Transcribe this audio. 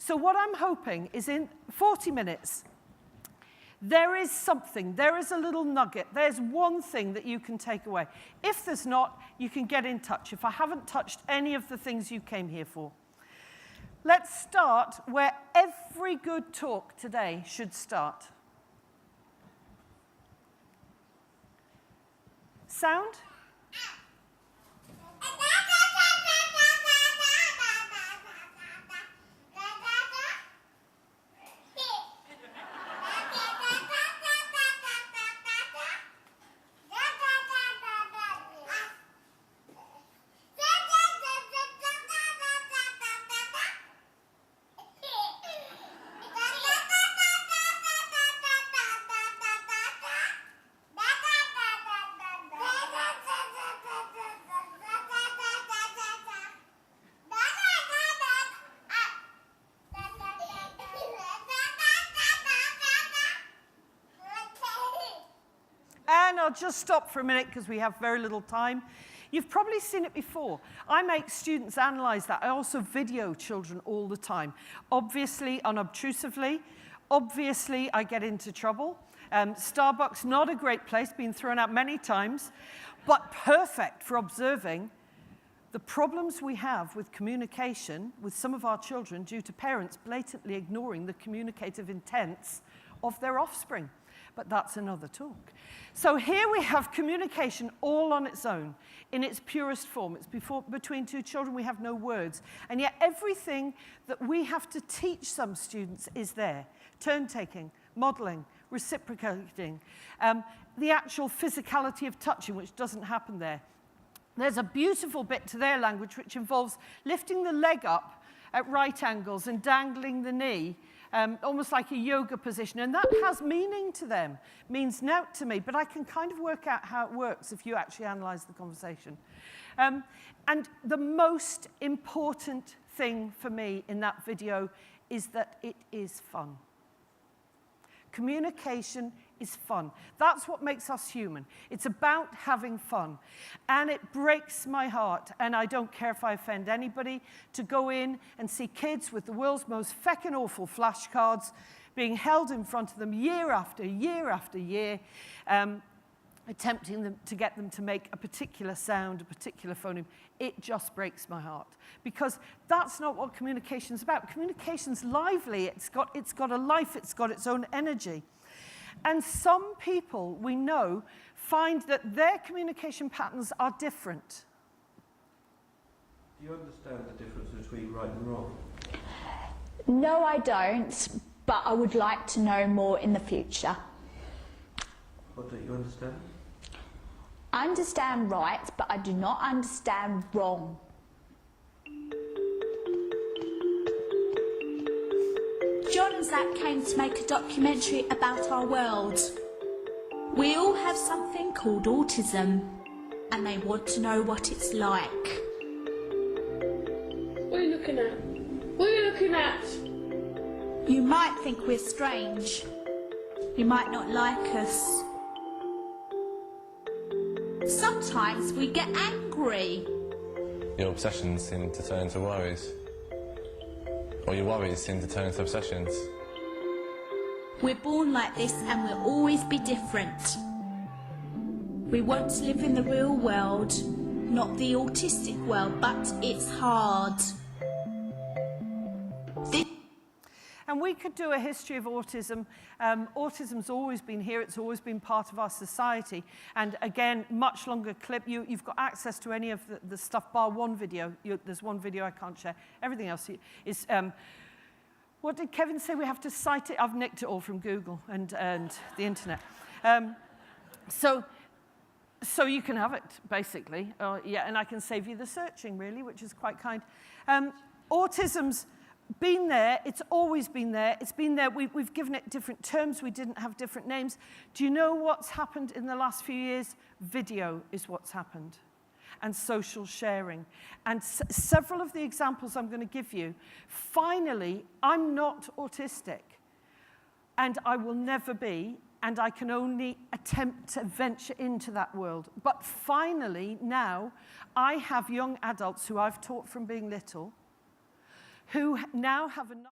So what I'm hoping is in 40 minutes, there is something, there is a little nugget, there's one thing that you can take away. If there's not, you can get in touch if I haven't touched any of the things you came here for. Let's start where every good talk today should start. Sound? And I'll just stop for a minute because we have very little time. You've probably seen it before. I make students analyze that. I also video children all the time. Obviously, unobtrusively. Obviously, I get into trouble. Starbucks, not a great place, been thrown out many times, but perfect for observing the problems we have with communication with some of our children due to parents blatantly ignoring the communicative intents of their offspring. But that's another talk. So here we have communication all on its own, in its purest form. It's between two children, we have no words. And yet everything that we have to teach some students is there. Turn-taking, modeling, reciprocating, the actual physicality of touching, which doesn't happen there. There's a beautiful bit to their language which involves lifting the leg up at right angles and dangling the knee, almost like a yoga position. And that has meaning to them, means nought to me, but I can kind of work out how it works if you actually analyze the conversation. And the most important thing for me in that video is that it is fun. Communication is fun. That's what makes us human. It's about having fun. And it breaks my heart, and I don't care if I offend anybody, to go in and see kids with the world's most feckin' awful flashcards being held in front of them year after year after year, attempting to get them to make a particular sound, a particular phoneme. It just breaks my heart, because that's not what communication's about. Communication's lively. It's got a life. It's got its own energy. And some people we know find that their communication patterns are different. Do you understand the difference between right and wrong? No, I don't, but I would like to know more in the future. What don't you understand? I understand right, but I do not understand wrong. John and Zach came to make a documentary about our world. We all have something called autism, and they want to know what it's like. What are you looking at? What are you looking at? You might think we're strange. You might not like us. Sometimes we get angry. Your obsessions seem to turn into worries. Or your worries seem to turn into obsessions. We're born like this and we'll always be different. We want to live in the real world, not the autistic world, but it's hard. And we could do a history of autism. Autism's always been here. It's always been part of our society. And again, much longer clip. You've got access to any of the stuff, bar one video. There's one video I can't share. Everything else is... what did Kevin say? We have to cite it? I've nicked it all from Google and the internet. So you can have it, basically. Yeah, and I can save you the searching, really, which is quite kind. Autism's been there. It's always been there. It's been there. We've given it different terms. We didn't have different names. Do you know what's happened in the last few years? Video is what's happened, and social sharing. And several of the examples I'm going to give you, finally, I'm not autistic, and I will never be, and I can only attempt to venture into that world. But finally, now, I have young adults who I've taught from being little, who now have enough